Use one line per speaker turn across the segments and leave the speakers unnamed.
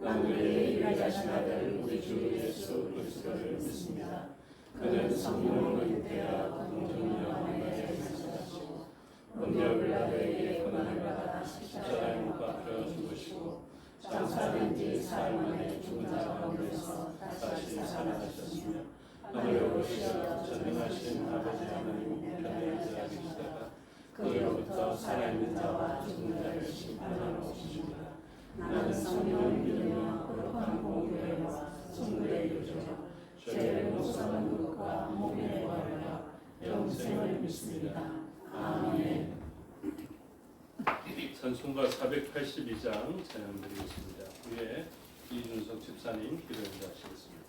나는 그의 일하신 아들 우리 주 예수 그리스도를 믿습니다. 그는 성령으로 잉태하여 동정녀 마리아에게 나시고 본디오 빌라도에게 고난을 받아 십자가에 못 박혀 죽으시고 장사된 지 사흘 만에 죽은 자 가운데서 다시 살아나셨으며 하늘에 오르시어 전능하신 아버지 하나님 우편에 앉아 계시다가 그로부터 살아있는 자와 죽은 자를 심판하러 오시리라. 나는 성령을 믿으며 거룩한 공교회와 성도의 교제와 죄를 용서하는 것과 몸의 부활과 영생을 믿습니다. 아멘.
찬송가 482장 찬양 드리겠습니다. 위에 이준석 집사님 기도 인도하시겠습니다.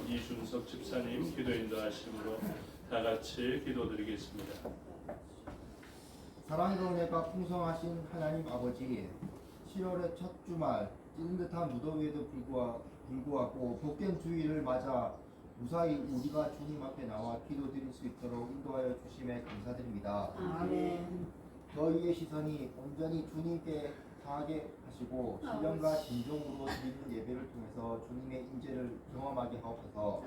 이준석 집사님 기도 인도하심으로 다 같이 기도드리겠습니다.
사랑과 은혜가 풍성하신 하나님 아버지, 7월의 첫 주말 찌는 듯한 무더위에도 불구하고 복된 주일을 맞아 무사히 우리가 주님 앞에 나와 기도드릴 수 있도록 인도하여 주심에 감사드립니다.
아멘.
저희의 시선이 온전히 주님께 상하게 하시고 신령과 진정으로 드리는 예배를 통해서 주님의 임재를 경험하게 하옵소서.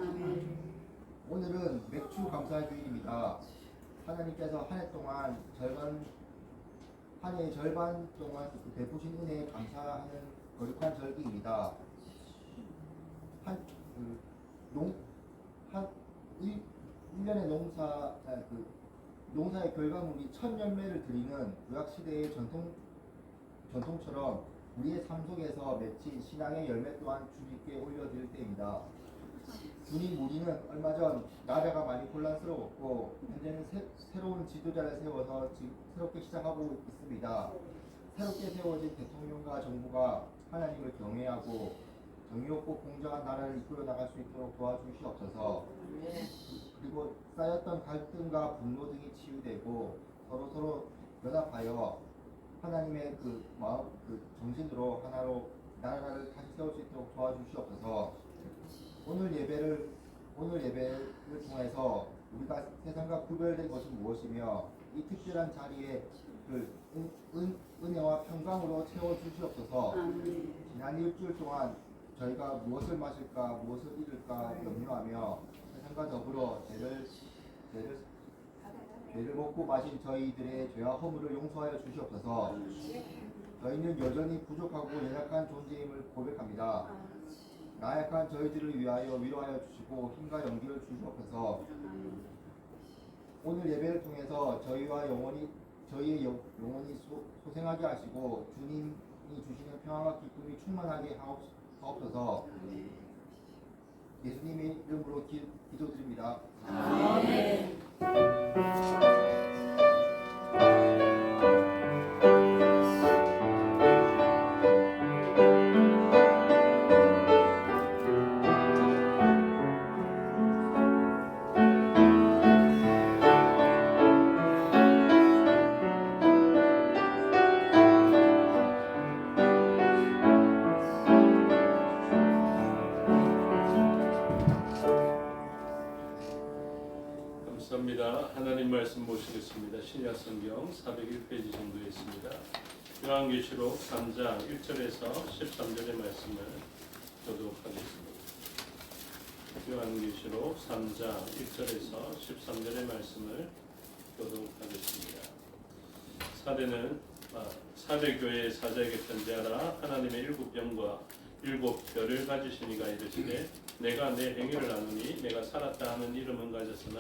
오늘은 맥주 감사 주일입니다. 하나님께서 한 해 동안 한 해의 절반 동안 베푸신 은혜에 감사하는 거룩한 절기입니다. 한 1년의 농사의 결과물이 첫 열매를 드리는 구약시대의 전통처럼 우리의 삶 속에서 맺힌 신앙의 열매 또한 주님께 올려드릴 때입니다. 주님, 우리는 얼마 전 나라가 많이 혼란스러웠고 현재는 새로운 지도자를 세워서 새롭게 시작하고 있습니다. 새롭게 세워진 대통령과 정부가 하나님을 경외하고 정의롭고 공정한 나라를 이끌어 나갈 수 있도록 도와주시옵소서. 그리고 쌓였던 갈등과 분노 등이 치유되고 서로 연합하여 하나님의 그 마음, 그 정신으로 하나로 나라를 다시 세울 수 있도록 도와주시옵소서. 오늘 예배를 통해서 우리가 세상과 구별된 것은 무엇이며 이 특별한 자리에 그 은혜와 평강으로 채워주시옵소서. 지난 일주일 동안 저희가 무엇을 마실까 무엇을 잃을까 염려하며 세상과 더불어 죄를 먹고 마신 저희들의 죄와 허물을 용서하여 주시옵소서. 저희는 여전히 부족하고 연약한 존재임을 고백합니다. 나약한 저희들을 위하여 위로하여 주시고 힘과 용기를 주시옵소서. 오늘 예배를 통해서 저희의 영혼이 소생하게 하시고 주님이 주시는 평화와 기쁨이 충만하게 하옵소서. 예수님의 이름으로 기도드립니다. 아멘.
감사합니다. 하나님 말씀 보시겠습니다. 신약 성경 401페이지 정도에 있습니다. 요한계시록 3장 1절에서 13절의 말씀을 보도록 하겠습니다. 요한계시록 3장 1절에서 13절의 말씀을 보도록 하겠습니다. 사대 교회의 사자에게 편지하라. 하나님의 일곱 영과 일곱 별을 가지신 이가 이르시되 내가 내 행위를 아노니 내가 살았다 하는 이름은 가졌으나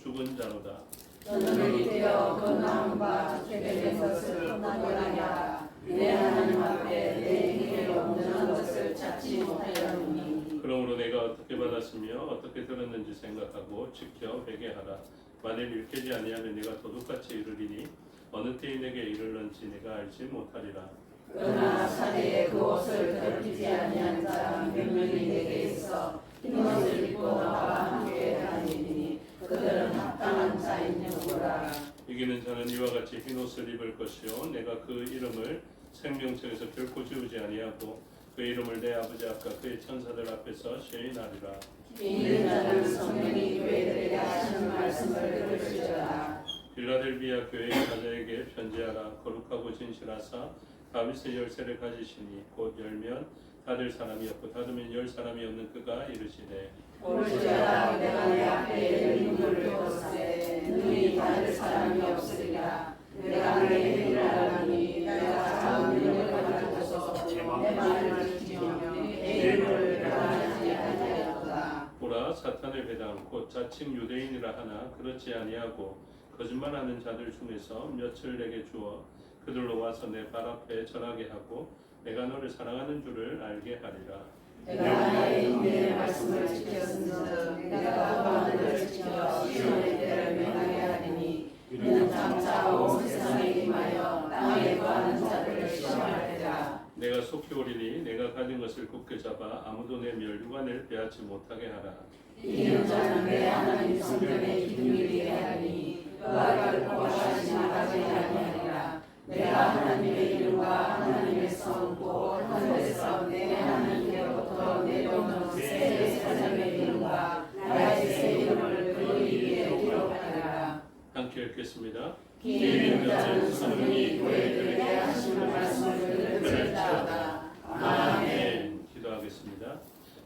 죽은 자로다.
너는 이되어 건강과 죄된 것을 혼나하라. 내 하나님 앞에 내 행위를 온전한 것을 찾지 못하였느니.
그러므로 내가 어떻게 받았으며 어떻게 들었는지 생각하고 지켜 회개하라. 만일 일깨지 아니하면 내가 도둑같이 이르리니 어느 때에 내게 이르는지 내가 알지 못하리라.
그러나 사대에 그 옷을 더럽히지 아니한 자 몇 명이 내게 있어 흰 옷을 입고 나와 함께 다니니 그들은 합당한 자이냐고라.
이기는 자는 이와 같이 흰 옷을 입을 것이요 내가 그 이름을 생명책에서 결코 지우지 아니하고 그 이름을 내 아버지 앞과 그의 천사들 앞에서 시인하리라.
이기는 자는 성령이 교회들에게 하시는 말씀을 들을지어다.
빌라델비아 교회의 사자에게 편지하라. 거룩하고 진실하사 다윗의 열쇠를 가지시니 곧 열면 닫을 사람이 없고 닫으면 열 사람이 없는 그가 이르시되
볼지어다 내가 내 앞에 열린 문을 두었으되 능히 닫을 사람이 없으리라. 내가 내 행위를 아노니 내가 작은 능력을 가지고서 내 말을 지키며 내 이름을 변하지 아니하였도다.
보라 사탄의 배당 곧 자칭 유대인이라 하나 그렇지 아니하고 거짓말하는 자들 중에서 몇을 내게 주어 그들로 와서 내 발 앞에 전하게 하고 내가 너를 사랑하는 줄을 알게 하리라.
내가 나의 인내의 말씀을 지켰은즉 내가 또한 너를 지켜 시온의 때를 명하게 하리니 이는 장차 온 세상에 임하여 땅에 거하는 자들을 시험할 때라.
내가 속히 오리니 내가 가진 것을 굳게 잡아 아무도 내 멸류관을 빼앗지 못하게 하라.
이기는 자는 내 하나님 성전의 기둥이 되게 하리니 그가 결코 다시 나가지 아니하리라. 내가 하나님의 이름과 하나님의 성 곧 하늘에서 내 하나님께로부터 내려오는 새 사장의 이름과 나의 새 이름을 그 위에 기록하리라.
함께 읽겠습니다.
기 있는 자는 성령이 교회들에게 하시는 말씀을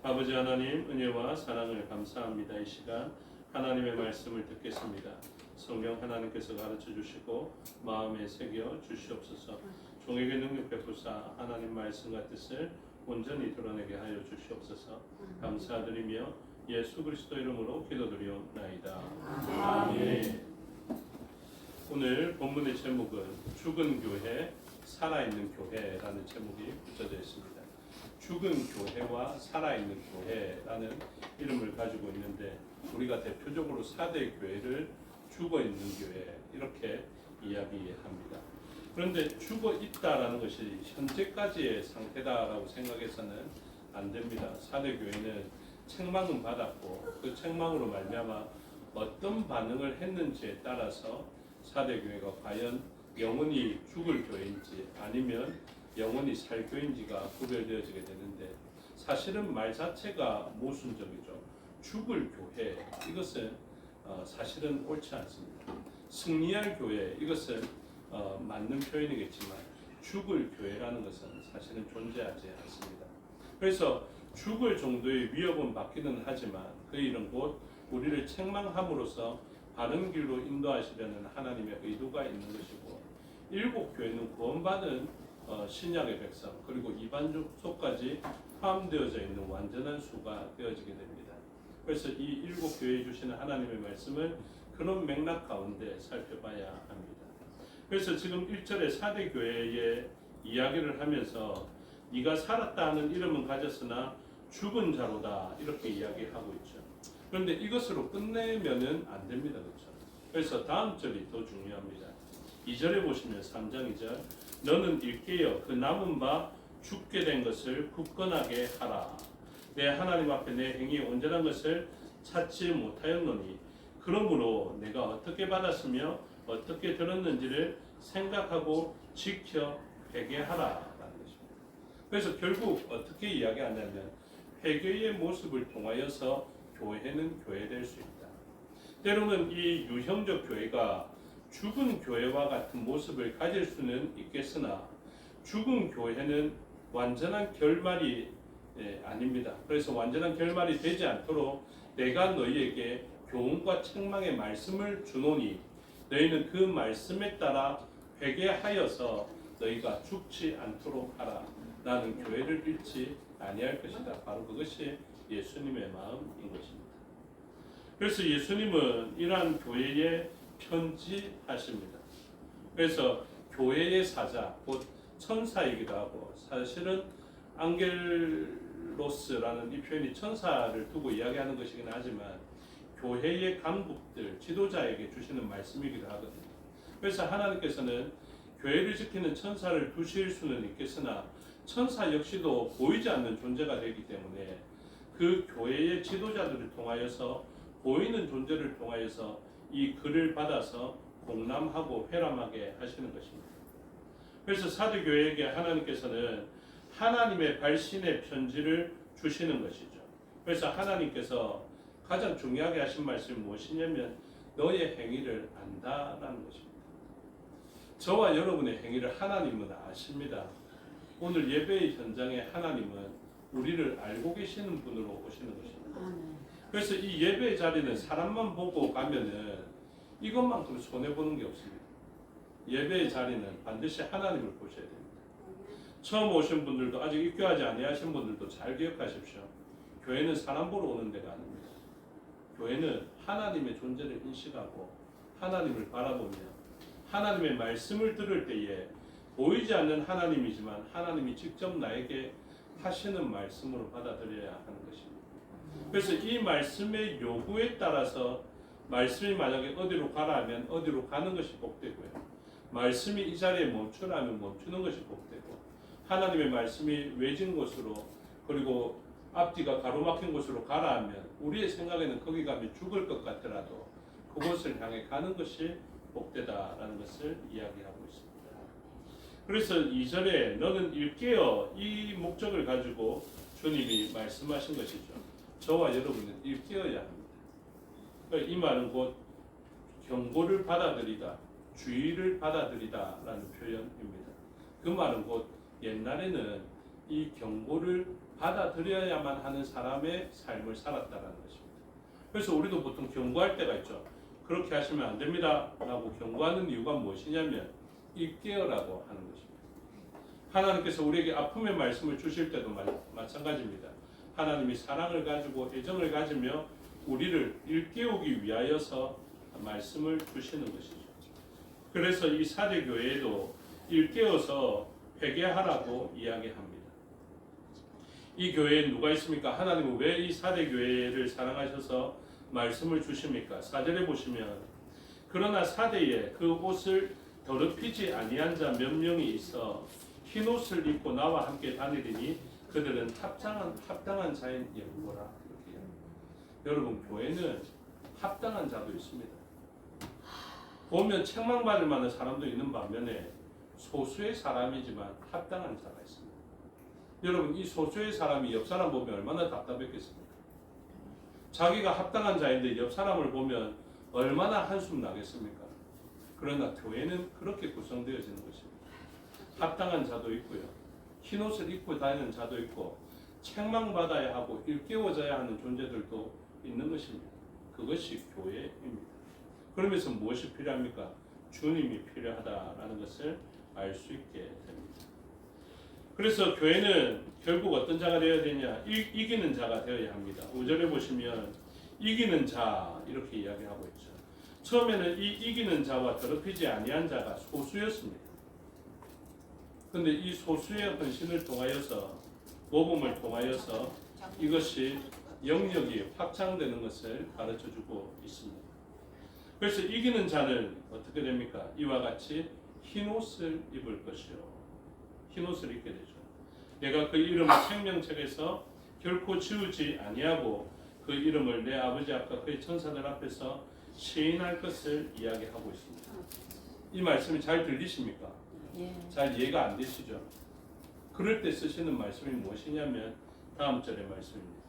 아버지 하나님 은혜와 사랑을 감사합니다. 이 시간 하나님의 말씀을 듣겠습니다. 성령 하나님께서 가르쳐 주시고 마음에 새겨 주시옵소서. 종에게 능력 베푸사 하나님 말씀과 뜻을 온전히 드러내게 하여 주시옵소서. 감사드리며 예수 그리스도 이름으로 기도드리옵나이다. 아멘. 오늘 본문의 제목은 죽은 교회, 살아있는 교회라는 제목이 붙여져 있습니다. 죽은 교회와 살아있는 교회라는 이름을 가지고 있는데 우리가 대표적으로 4대 교회를 죽어있는 교회 이렇게 이야기합니다. 그런데 죽어있다라는 것이 현재까지의 상태다라고 생각해서는 안 됩니다. 4대 교회는 책망은 받았고 그 책망으로 말미암아 어떤 반응을 했는지에 따라서 4대 교회가 과연 영원히 죽을 교회인지 아니면 영원히 살 교회인지가 구별되어지게 되는데 사실은 말 자체가 모순적이죠. 죽을 교회 이것은 사실은 옳지 않습니다. 승리할 교회 이것은 맞는 표현이겠지만 죽을 교회라는 것은 사실은 존재하지 않습니다. 그래서 죽을 정도의 위협은 받기는 하지만 그 일은 곧 우리를 책망함으로써 바른 길로 인도하시려는 하나님의 의도가 있는 것이고 7교회는 구원받은 신약의 백성 그리고 이반족속까지 포함되어져 있는 완전한 수가 되어지게 됩니다. 그래서 이 7교회에 주시는 하나님의 말씀을 그런 맥락 가운데 살펴봐야 합니다. 그래서 지금 1절에 4대 교회의 이야기를 하면서 네가 살았다 하는 이름은 가졌으나 죽은 자로다 이렇게 이야기하고 있죠. 그런데 이것으로 끝내면은 안 됩니다. 그렇죠? 그래서 다음 절이 더 중요합니다. 2절에 보시면 3장 2절 너는 일깨어 그 남은 바 죽게 된 것을 굳건하게 하라. 내 하나님 앞에 내 행위 온전한 것을 찾지 못하였노니 그러므로 내가 어떻게 받았으며 어떻게 들었는지를 생각하고 지켜 회개하라 라는 것입니다. 그래서 결국 어떻게 이야기하냐면 회개의 모습을 통하여서 교회는 교회될 수 있다. 때로는 이 유형적 교회가 죽은 교회와 같은 모습을 가질 수는 있겠으나 죽은 교회는 완전한 결말이 아닙니다. 그래서 완전한 결말이 되지 않도록 내가 너희에게 교훈과 책망의 말씀을 주노니 너희는 그 말씀에 따라 회개하여서 너희가 죽지 않도록 하라. 나는 교회를 잃지 아니할 것이다. 바로 그것이 예수님의 마음인 것입니다. 그래서 예수님은 이러한 교회에 편지하십니다. 그래서 교회의 사자, 곧 천사이기도 하고 사실은 앙겔로스라는 이 표현이 천사를 두고 이야기하는 것이긴 하지만 교회의 간부들, 지도자에게 주시는 말씀이기도 하거든요. 그래서 하나님께서는 교회를 지키는 천사를 두실 수는 있겠으나 천사 역시도 보이지 않는 존재가 되기 때문에 그 교회의 지도자들을 통하여서 보이는 존재를 통하여서 이 글을 받아서 공람하고 회람하게 하시는 것입니다. 그래서 사도교회에게 하나님께서는 하나님의 발신의 편지를 주시는 것이죠. 그래서 하나님께서 가장 중요하게 하신 말씀이 무엇이냐면 너의 행위를 안다라는 것입니다. 저와 여러분의 행위를 하나님은 아십니다. 오늘 예배의 현장에 하나님은 우리를 알고 계시는 분으로 오시는 것입니다. 그래서 이 예배 자리는 사람만 보고 가면은 이것만큼 손해보는 게 없습니다. 예배의 자리는 반드시 하나님을 보셔야 됩니다. 처음 오신 분들도 아직 입교하지 아니하신 분들도 잘 기억하십시오. 교회는 사람 보러 오는 데가 아닙니다. 교회는 하나님의 존재를 인식하고 하나님을 바라보며 하나님의 말씀을 들을 때에 보이지 않는 하나님이지만 하나님이 직접 나에게 하시는 말씀으로 받아들여야 하는 것입니다. 그래서 이 말씀의 요구에 따라서 말씀이 만약에 어디로 가라 하면 어디로 가는 것이 복되고요. 말씀이 이 자리에 멈추라 하면 멈추는 것이 복되고 하나님의 말씀이 외진 곳으로 그리고 앞뒤가 가로막힌 곳으로 가라 하면 우리의 생각에는 거기 가면 죽을 것 같더라도 그곳을 향해 가는 것이 복되다라는 것을 이야기하고 있습니다. 그래서 2절에 너는 일깨어 이 목적을 가지고 주님이 말씀하신 것이죠. 저와 여러분은 일깨어야 합니다. 그러니까 이 말은 곧 경고를 받아들이다, 주의를 받아들이다 라는 표현입니다. 그 말은 곧 옛날에는 이 경고를 받아들여야만 하는 사람의 삶을 살았다라는 것입니다. 그래서 우리도 보통 경고할 때가 있죠. 그렇게 하시면 안 됩니다 라고 경고하는 이유가 무엇이냐면 일깨어라고 하는 것입니다. 하나님께서 우리에게 아픔의 말씀을 주실 때도 마찬가지입니다. 하나님이 사랑을 가지고 애정을 가지며 우리를 일깨우기 위하여서 말씀을 주시는 것이죠. 그래서 이 사대교회에도 일깨어서 회개하라고 이야기합니다. 이 교회에 누가 있습니까? 하나님은 왜 이 사대교회를 사랑하셔서 말씀을 주십니까? 4절에 보시면 그러나 사대에 그 옷을 더럽히지 아니한 자 몇 명이 있어 흰 옷을 입고 나와 함께 다니리니 그들은 합당한 자인 예보라. 여러분, 교회는 합당한 자도 있습니다. 보면 책망받을 만한 사람도 있는 반면에 소수의 사람이지만 합당한 자가 있습니다. 여러분, 이 소수의 사람이 옆 사람 보면 얼마나 답답했겠습니까? 자기가 합당한 자인데 옆 사람을 보면 얼마나 한숨 나겠습니까? 그러나 교회는 그렇게 구성되어지는 것입니다. 합당한 자도 있고요, 흰옷을 입고 다니는 자도 있고, 책망받아야 하고 일깨워져야 하는 존재들도 있는 것입니다. 그것이 교회입니다. 그러면서 무엇이 필요합니까? 주님이 필요하다라는 것을 알 수 있게 됩니다. 그래서 교회는 결국 어떤 자가 되어야 되냐? 이기는 자가 되어야 합니다. 5절에 보시면 이기는 자 이렇게 이야기하고 있죠. 처음에는 이 이기는 자와 더럽히지 아니한 자가 소수였습니다. 그런데 이 소수의 헌신을 통하여서, 모범을 통하여서 이것이 영역이 확장되는 것을 가르쳐주고 있습니다. 그래서 이기는 자는 어떻게 됩니까? 이와 같이 흰옷을 입을 것이요, 흰옷을 입게 되죠. 내가 그 이름을 생명책에서 결코 지우지 아니하고 그 이름을 내 아버지 앞과 그의 천사들 앞에서 시인할 것을 이야기하고 있습니다. 이 말씀이 잘 들리십니까? 잘 이해가 안 되시죠? 그럴 때 쓰시는 말씀이 무엇이냐면 다음 절의 말씀입니다.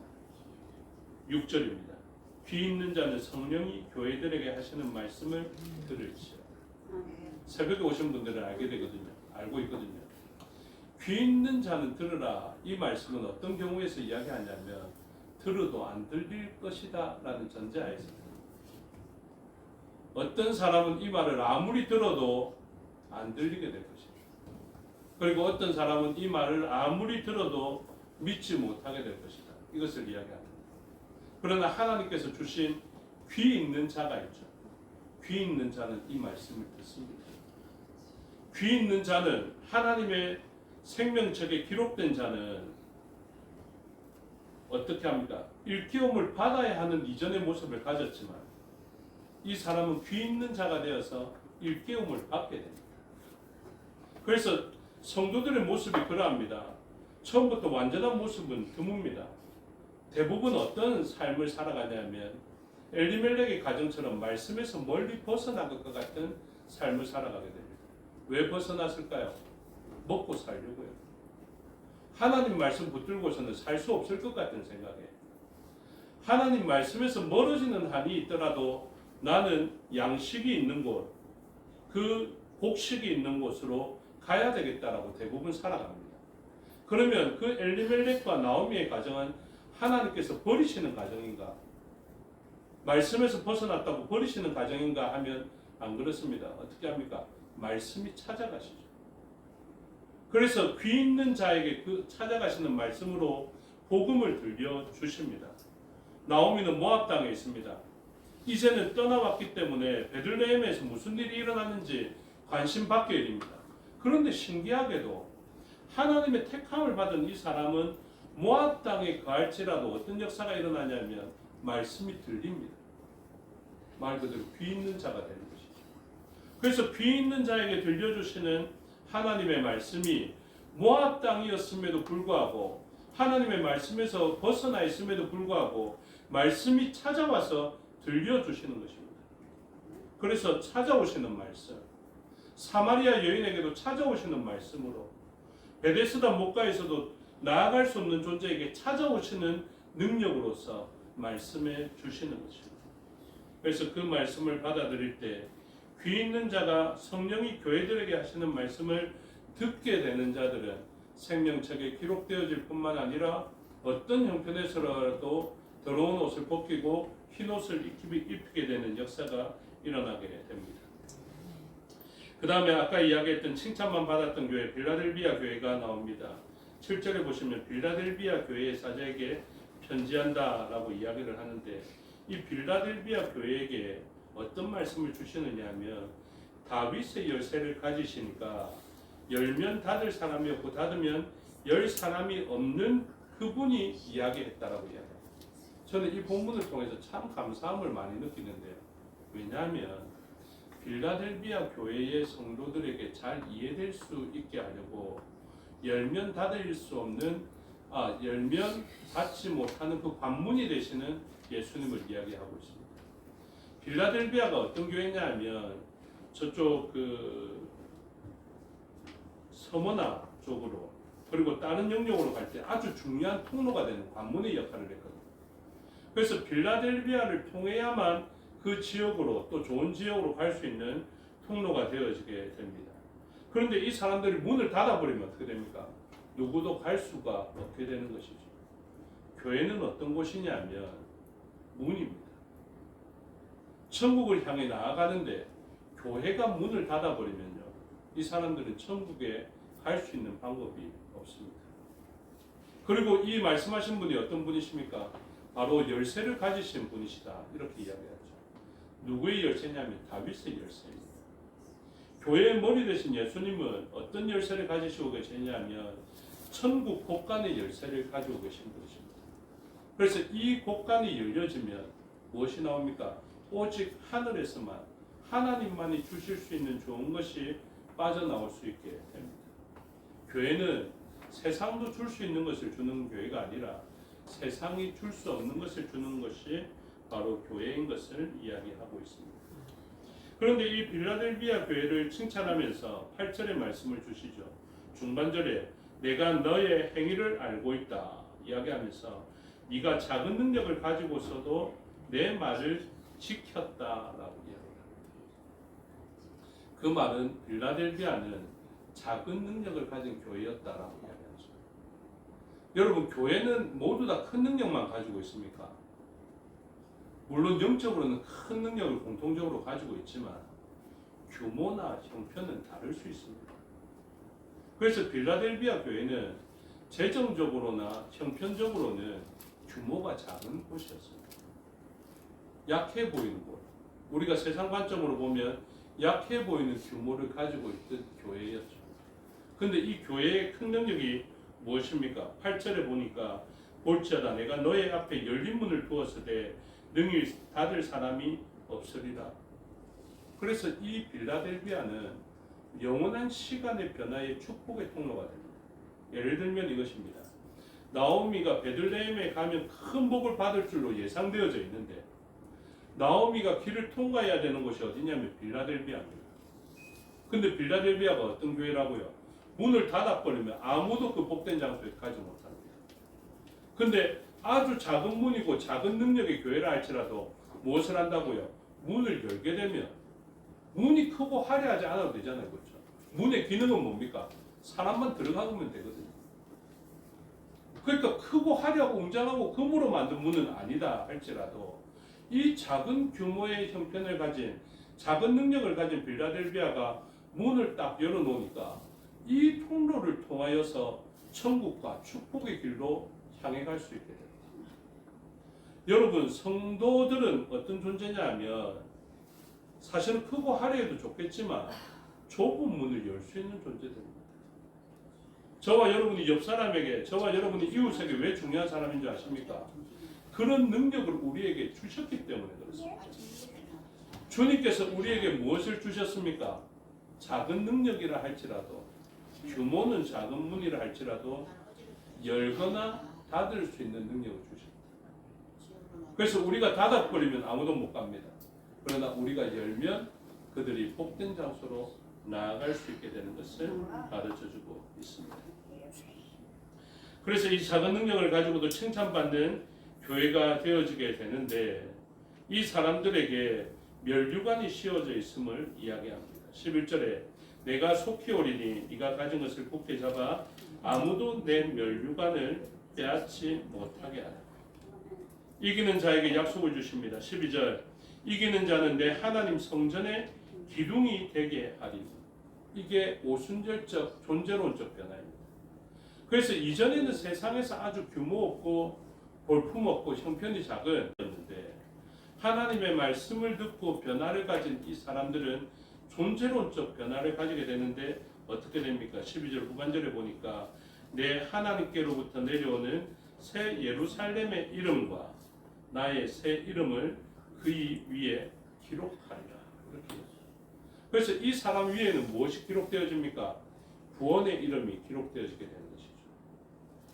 6절입니다. 귀 있는 자는 성령이 교회들에게 하시는 말씀을 들을지어. 새벽에 오신 분들은 알고 있거든요. 귀 있는 자는 들으라. 이 말씀은 어떤 경우에서 이야기하냐면 들어도 안 들릴 것이다 라는 전제하에서, 어떤 사람은 이 말을 아무리 들어도 안 들리게 될 것입니다. 그리고 어떤 사람은 이 말을 아무리 들어도 믿지 못하게 될 것이다. 이것을 이야기합니다. 그러나 하나님께서 주신 귀 있는 자가 있죠. 귀 있는 자는 이 말씀을 듣습니다. 귀 있는 자는, 하나님의 생명책에 기록된 자는 어떻게 합니까? 일깨움을 받아야 하는 이전의 모습을 가졌지만 이 사람은 귀 있는 자가 되어서 일깨움을 받게 됩니다. 그래서 성도들의 모습이 그러합니다. 처음부터 완전한 모습은 드뭅니다. 대부분 어떤 삶을 살아가냐면 엘리멜렉의 가정처럼 말씀에서 멀리 벗어난 것과 같은 삶을 살아가게 됩니다. 왜 벗어났을까요? 먹고 살려고요. 하나님 말씀 붙들고서는 살 수 없을 것 같은 생각에, 하나님 말씀에서 멀어지는 한이 있더라도 나는 양식이 있는 곳, 그 곡식이 있는 곳으로 가야 되겠다라고 대부분 살아갑니다. 그러면 그 엘리멜렉과 나오미의 가정은 하나님께서 버리시는 가정인가? 말씀에서 벗어났다고 버리시는 가정인가 하면 안 그렇습니다. 어떻게 합니까? 말씀이 찾아가시죠. 그래서 귀 있는 자에게 그 찾아가시는 말씀으로 복음을 들려주십니다. 나오미는 모압 땅에 있습니다. 이제는 떠나왔기 때문에 베들레헴에서 무슨 일이 일어났는지 관심 받게 됩니다. 그런데 신기하게도 하나님의 택함을 받은 이 사람은 모압 땅에 거할지라도 어떤 역사가 일어나냐면 말씀이 들립니다. 말 그대로 귀 있는 자가 되는 것이죠. 그래서 귀 있는 자에게 들려주시는 하나님의 말씀이 모압 땅이었음에도 불구하고, 하나님의 말씀에서 벗어나 있음에도 불구하고 말씀이 찾아와서 들려주시는 것입니다. 그래서 찾아오시는 말씀, 사마리아 여인에게도 찾아오시는 말씀으로, 베데스다 목가에서도 나아갈 수 없는 존재에게 찾아오시는 능력으로서 말씀해 주시는 것입니다. 그래서 그 말씀을 받아들일 때 귀 있는 자가 성령이 교회들에게 하시는 말씀을 듣게 되는 자들은 생명책에 기록되어질 뿐만 아니라 어떤 형편에서라도 더러운 옷을 벗기고 흰 옷을 입히게 되는 역사가 일어나게 됩니다. 그 다음에 아까 이야기했던 칭찬만 받았던 교회 빌라델비아 교회가 나옵니다. 7절에 보시면 빌라델비아 교회의 사자에게 편지한다라고 이야기를 하는데, 이 빌라델비아 교회에게 어떤 말씀을 주시느냐 하면, 다윗의 열쇠를 가지시니까 열면 닫을 사람이 없고 닫으면 열 사람이 없는 그분이 이야기했다라고 이야기합니다. 저는 이 본문을 통해서 참 감사함을 많이 느끼는데요. 왜냐하면 빌라델비아 교회의 성도들에게 잘 이해될 수 있게 하려고 열면 닫을 수 없는, 열면 닫지 못하는 그 관문이 되시는 예수님을 이야기하고 있습니다. 빌라델비아가 어떤 교회냐 하면 저쪽 그 서머나 쪽으로 그리고 다른 영역으로 갈 때 아주 중요한 통로가 되는 관문의 역할을 했거든요. 그래서 빌라델비아를 통해야만 그 지역으로, 또 좋은 지역으로 갈 수 있는 통로가 되어지게 됩니다. 그런데 이 사람들이 문을 닫아버리면 어떻게 됩니까? 누구도 갈 수가 없게 되는 것이죠. 교회는 어떤 곳이냐면 문입니다. 천국을 향해 나아가는데 교회가 문을 닫아버리면요, 이 사람들은 천국에 갈 수 있는 방법이 없습니다. 그리고 이 말씀하신 분이 어떤 분이십니까? 바로 열쇠를 가지신 분이시다, 이렇게 이야기하죠. 누구의 열쇠냐면 다윗의 열쇠입니다. 교회의 머리 되신 예수님은 어떤 열쇠를 가지시고 계시냐면 천국 곳간의 열쇠를 가지고 계신 분이십니다. 그래서 이 곳간이 열려지면 무엇이 나옵니까? 오직 하늘에서만, 하나님만이 주실 수 있는 좋은 것이 빠져나올 수 있게 됩니다. 교회는 세상도 줄 수 있는 것을 주는 교회가 아니라 세상이 줄 수 없는 것을 주는 것이 바로 교회인 것을 이야기하고 있습니다. 그런데 이 빌라델비아 교회를 칭찬하면서 8절의 말씀을 주시죠. 중반절에 내가 너의 행위를 알고 있다 이야기하면서 네가 작은 능력을 가지고서도 내 말을 지켰다라고 이야기합니다. 그 말은 빌라델비아는 작은 능력을 가진 교회였다라고 이야기하죠. 여러분, 교회는 모두 다 큰 능력만 가지고 있습니까? 물론 영적으로는 큰 능력을 공통적으로 가지고 있지만 규모나 형편은 다를 수 있습니다. 그래서 빌라델비아 교회는 재정적으로나 형편적으로는 규모가 작은 곳이었습니다. 약해 보이는 곳, 우리가 세상 관점으로 보면 약해 보이는 규모를 가지고 있던 교회였죠. 그런데 이 교회의 큰 능력이 무엇입니까? 8절에 보니까 볼지어다 내가 너의 앞에 열린 문을 두었으되 능히 닫을 사람이 없으리라. 그래서 이 빌라델비아는 영원한 시간의 변화의 축복의 통로가 됩니다. 예를 들면 이것입니다. 나오미가 베들레헴에 가면 큰 복을 받을 줄로 예상되어져 있는데 나오미가 길을 통과해야 되는 곳이 어디냐면 빌라델비아입니다. 근데 빌라델비아가 어떤 교회라고요? 문을 닫아버리면 아무도 그 복된 장소에 가지 못합니다. 근데 아주 작은 문이고 작은 능력의 교회라 할지라도 무엇을 한다고요? 문을 열게 되면 문이 크고 화려하지 않아도 되잖아요. 그렇죠? 문의 기능은 뭡니까? 사람만 들어가면 되거든요. 그러니까 크고 화려하고 웅장하고 금으로 만든 문은 아니다 할지라도 이 작은 규모의 형편을 가진, 작은 능력을 가진 빌라델비아가 문을 딱 열어놓으니까 이 통로를 통하여서 천국과 축복의 길로 향해 갈 수 있게 됩니다. 여러분, 성도들은 어떤 존재냐 하면 사실은 크고 화려해도 좋겠지만 좁은 문을 열 수 있는 존재들입니다. 저와 여러분이 옆 사람에게, 저와 여러분이 이웃에게 왜 중요한 사람인 줄 아십니까? 그런 능력을 우리에게 주셨기 때문에 그렇습니다. 주님께서 우리에게 무엇을 주셨습니까? 작은 능력이라 할지라도, 규모는 작은 문이라 할지라도 열거나 닫을 수 있는 능력을 주십니다. 그래서 우리가 닫아버리면 아무도 못 갑니다. 그러나 우리가 열면 그들이 복된 장소로 나아갈 수 있게 되는 것을 가르쳐주고 있습니다. 그래서 이 작은 능력을 가지고도 칭찬받는 교회가 되어지게 되는데 이 사람들에게 멸류관이 씌워져 있음을 이야기합니다. 11절에 내가 속히 오리니 네가 가진 것을 굳게 잡아 아무도 내 멸류관을 빼앗지 못하게 하라. 이기는 자에게 약속을 주십니다. 12절 이기는 자는 내 하나님 성전의 기둥이 되게 하리니. 이게 오순절적 존재론적 변화입니다. 그래서 이전에는 세상에서 아주 규모 없고 볼품 없고 형편이 작은 였는데 하나님의 말씀을 듣고 변화를 가진 이 사람들은 존재론적 변화를 가지게 되는데 어떻게 됩니까? 12절 후반절에 보니까 내 하나님께로부터 내려오는 새 예루살렘의 이름과 나의 새 이름을 그의 위에 기록하리라. 이렇게. 그래서 이 사람 위에는 무엇이 기록되어집니까? 구원의 이름이 기록되어지게 되는 것이죠.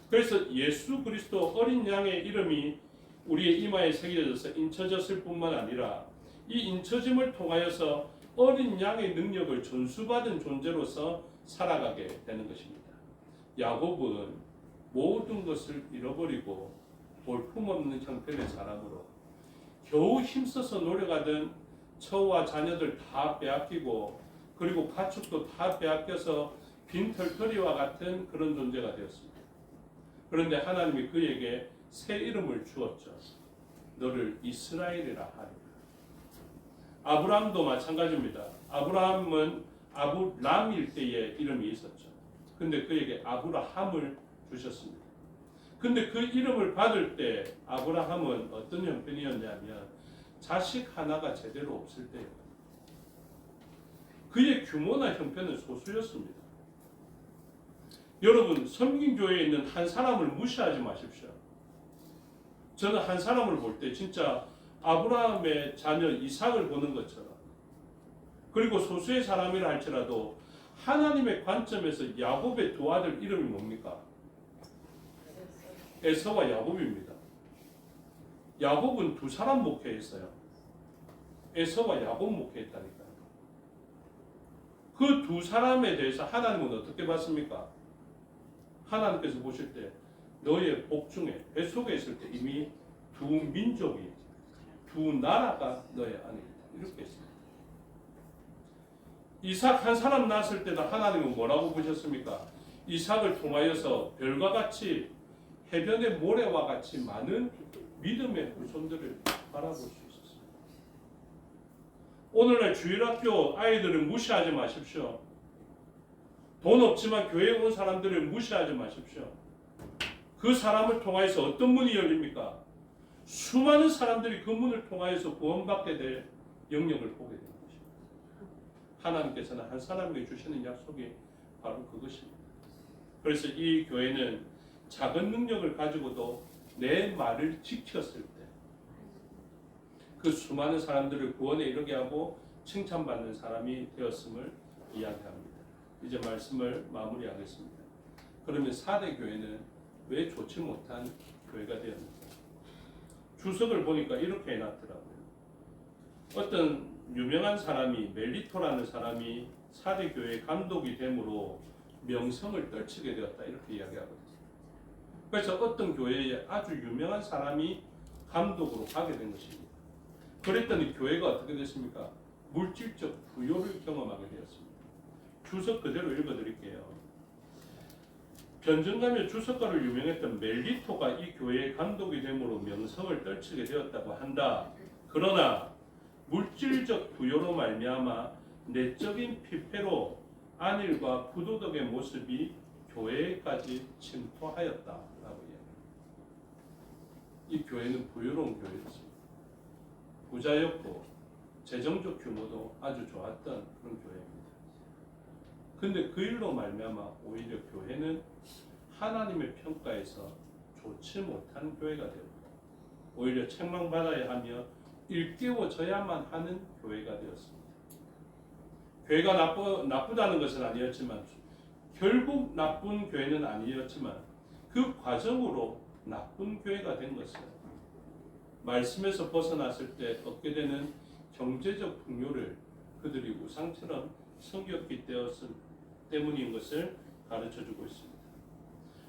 그래서 예수 그리스도 어린 양의 이름이 우리의 이마에 새겨져서 인쳐졌을 뿐만 아니라 이 인쳐짐을 통하여서 어린 양의 능력을 전수받은 존재로서 살아가게 되는 것입니다. 야곱은 모든 것을 잃어버리고 볼품없는 형편의 사람으로 겨우 힘써서 노력하던 처와 자녀들 다 빼앗기고 그리고 가축도 다 빼앗겨서 빈털터리와 같은 그런 존재가 되었습니다. 그런데 하나님이 그에게 새 이름을 주었죠. 너를 이스라엘이라 하리라. 아브라함도 마찬가지입니다. 아브라함은 아브람일 때의 이름이 있었죠. 근데 그에게 아브라함을 주셨습니다. 근데 그 이름을 받을 때 아브라함은 어떤 형편이었냐면 자식 하나가 제대로 없을 때예요. 그의 규모나 형편은 소수였습니다. 여러분, 섬긴교회에 있는 한 사람을 무시하지 마십시오. 저는 한 사람을 볼 때 진짜 아브라함의 자녀 이삭을 보는 것처럼, 그리고 소수의 사람이라 할지라도 하나님의 관점에서 야곱의 두 아들 이름이 뭡니까? 에서와 야곱입니다. 야곱은 두 사람 목회했어요. 에서와 야곱 목회했다니까요. 그 두 사람에 대해서 하나님은 어떻게 봤습니까? 하나님께서 보실 때 너의 복중에 뱃속에 있을 때 이미 두 민족이, 두 나라가 너의 안에 있다. 이렇게 했습니다. 이삭 한 사람 낳았을 때도 하나님은 뭐라고 보셨습니까? 이삭을 통하여서 별과 같이 해변의 모래와 같이 많은 믿음의 후손들을 바라볼 수 있었습니다. 오늘날 주일학교 아이들을 무시하지 마십시오. 돈 없지만 교회에 온 사람들을 무시하지 마십시오. 그 사람을 통하여서 어떤 문이 열립니까? 수많은 사람들이 그 문을 통하여서 구원받게 될 영역을 보게 되는 것입니다. 하나님께서는 한 사람에게 주시는 약속이 바로 그것입니다. 그래서 이 교회는 작은 능력을 가지고도 내 말을 지켰을 때 그 수많은 사람들을 구원에 이르게 하고 칭찬받는 사람이 되었음을 이야기합니다. 이제 말씀을 마무리하겠습니다. 그러면 4대 교회는 왜 좋지 못한 교회가 되었는가? 주석을 보니까 이렇게 해놨더라고요. 어떤 유명한 사람이, 멜리토라는 사람이 4대 교회 감독이 됨으로 명성을 떨치게 되었다, 이렇게 이야기하거든요. 그래서 어떤 교회에 아주 유명한 사람이 감독으로 가게 된 것입니다. 그랬더니 교회가 어떻게 됐습니까? 물질적 부요를 경험하게 되었습니다. 주석 그대로 읽어드릴게요. 변증가며 주석가로 유명했던 멜리토가 이 교회의 감독이 됨으로 명성을 떨치게 되었다고 한다. 그러나 물질적 부요로 말미암아 내적인 피폐로 안일과 부도덕의 모습이 교회까지 침투하였다라고 이야기합니다. 이 교회는 부유로운 교회였습니다. 부자였고 재정적 규모도 아주 좋았던 그런 교회입니다. 근데 그 일로 말미암아 오히려 교회는 하나님의 평가에서 좋지 못한 교회가 되었고 오히려 책망받아야 하며 일깨워져야만 하는 교회가 되었습니다. 교회가 나쁘다는 것은 아니었지만 결국 나쁜 교회는 아니었지만 그 과정으로 나쁜 교회가 된 것은 말씀에서 벗어났을 때 얻게 되는 경제적 풍요를 그들이 우상처럼 섬겼기 때문인 것을 가르쳐주고 있습니다.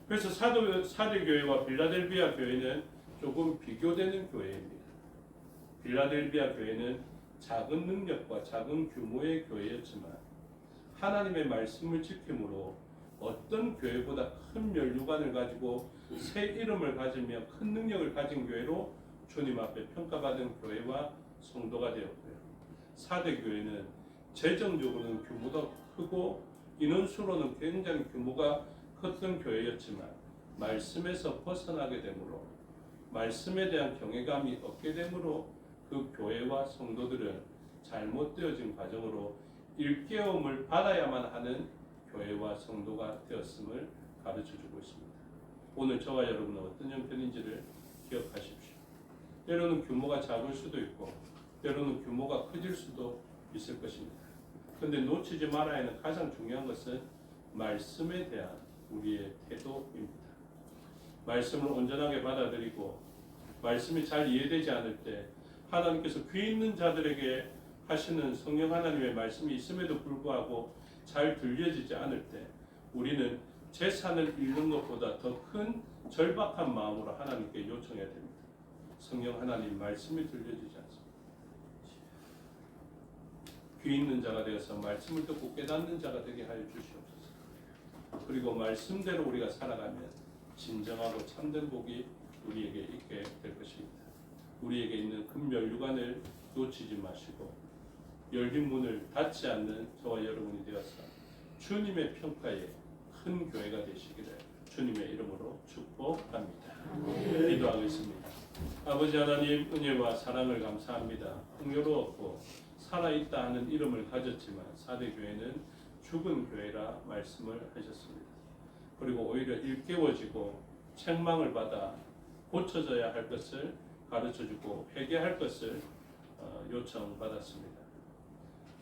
그래서 사대 교회와 빌라델비아 교회는 조금 비교되는 교회입니다. 빌라델비아 교회는 작은 능력과 작은 규모의 교회였지만 하나님의 말씀을 지킴으로 어떤 교회보다 큰 면류관을 가지고 새 이름을 가지며 큰 능력을 가진 교회로 주님 앞에 평가받은 교회와 성도가 되었고요. 4대 교회는 재정적으로는 규모가 크고 인원수로는 굉장히 규모가 컸던 교회였지만 말씀에서 벗어나게 되므로 말씀에 대한 경외감이 없게 되므로 그 교회와 성도들은 잘못되어진 과정으로 일깨움을 받아야만 하는 교회와 성도가 되었음을 가르쳐주고 있습니다. 오늘 저와 여러분은 어떤 형편인지를 기억하십시오. 때로는 규모가 작을 수도 있고 때로는 규모가 커질 수도 있을 것입니다. 그런데 놓치지 말아야 하는 가장 중요한 것은 말씀에 대한 우리의 태도입니다. 말씀을 온전하게 받아들이고 말씀이 잘 이해되지 않을 때 하나님께서 귀 있는 자들에게 하시는 성령 하나님의 말씀이 있음에도 불구하고 잘 들려지지 않을 때 우리는 재산을 잃는 것보다 더 큰 절박한 마음으로 하나님께 요청해야 됩니다. 성령 하나님 말씀이 들려지지 않습니다. 귀 있는 자가 되어서 말씀을 듣고 깨닫는 자가 되게 하여 주시옵소서. 그리고 말씀대로 우리가 살아가면 진정하고 참된 복이 우리에게 있게 될 것입니다. 우리에게 있는 금면류관을 놓치지 마시고 열린 문을 닫지 않는 저와 여러분이 되어서 주님의 평가에 큰 교회가 되시기를 주님의 이름으로 축복합니다. 기도하겠습니다. 아버지 하나님 은혜와 사랑을 감사합니다. 풍요로웠고 살아있다 하는 이름을 가졌지만 4대 교회는 죽은 교회라 말씀을 하셨습니다. 그리고 오히려 일깨워지고 책망을 받아 고쳐져야 할 것을 가르쳐주고 회개할 것을 요청받았습니다.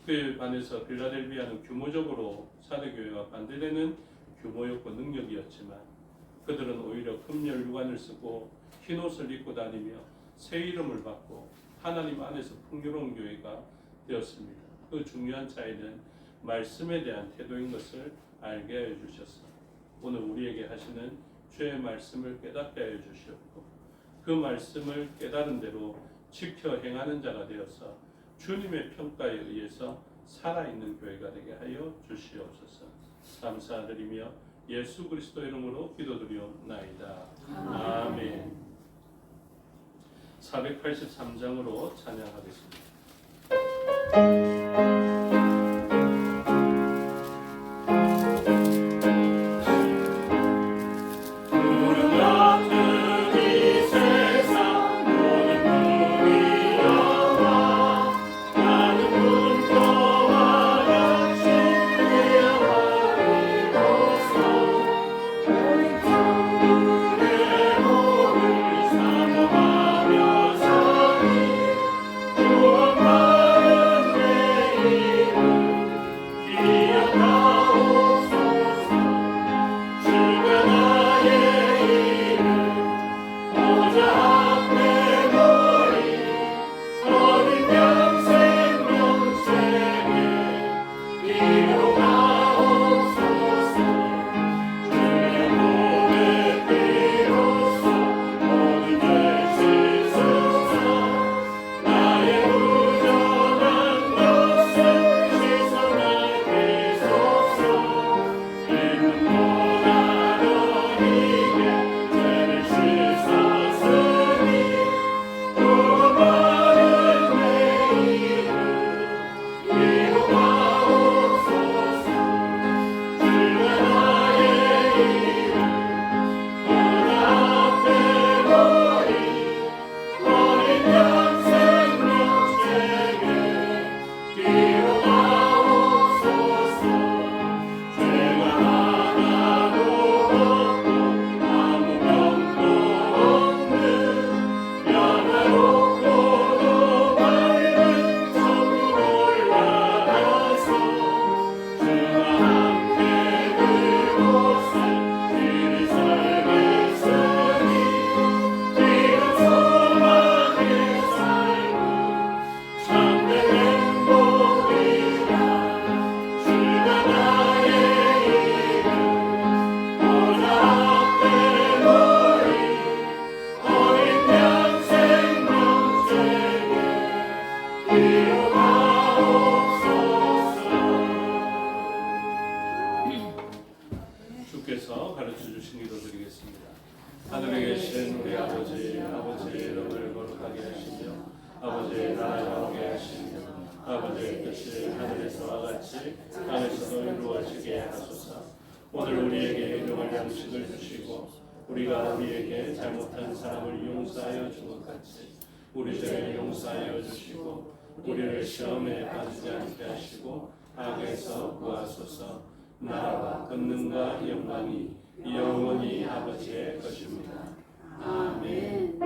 그에 반해서 필라델비아는 규모적으로 4대 교회와 반대되는 규모였고 능력이었지만 그들은 오히려 금면류관을 쓰고 흰옷을 입고 다니며 새 이름을 받고 하나님 안에서 풍요로운 교회가 되었습니다. 그 중요한 차이는 말씀에 대한 태도인 것을 알게 하여 주셔서 오늘 우리에게 하시는 주의 말씀을 깨닫게 하여 주시옵고 그 말씀을 깨달은 대로 지켜 행하는 자가 되어서 주님의 평가에 의해서 살아있는 교회가 되게 하여 주시옵소서. 감사드리며 예수 그리스도 이름으로 기도드리옵나이다. 아멘. 483장으로 찬양하겠습니다.
사모하며 서니 구원 받은 내
통해서 가르쳐 주신 기도 드리겠습니다. 하늘에 계신 우리 아버지의 이름을 거룩하게 하시며 아버지의 나라가 오게 하시며 아버지의 뜻이 하늘에서와 같이 땅에서도 이루어지게 하소서. 오늘 우리에게 일용할 양식을 주시고 우리가 우리에게 잘못한 사람을 용서하여 준 것 같이 우리 죄를 용서하여 주시고 우리를 시험에 빠지지 않게 하시고 악에서 구하소서. 나라와 권능과 영광이 영원히 아버지의 것입니다. 아멘.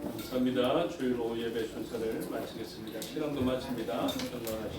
감사합니다. 주일 오후 예배 순서를 마치겠습니다. 시간도 마칩니다. 건강하시고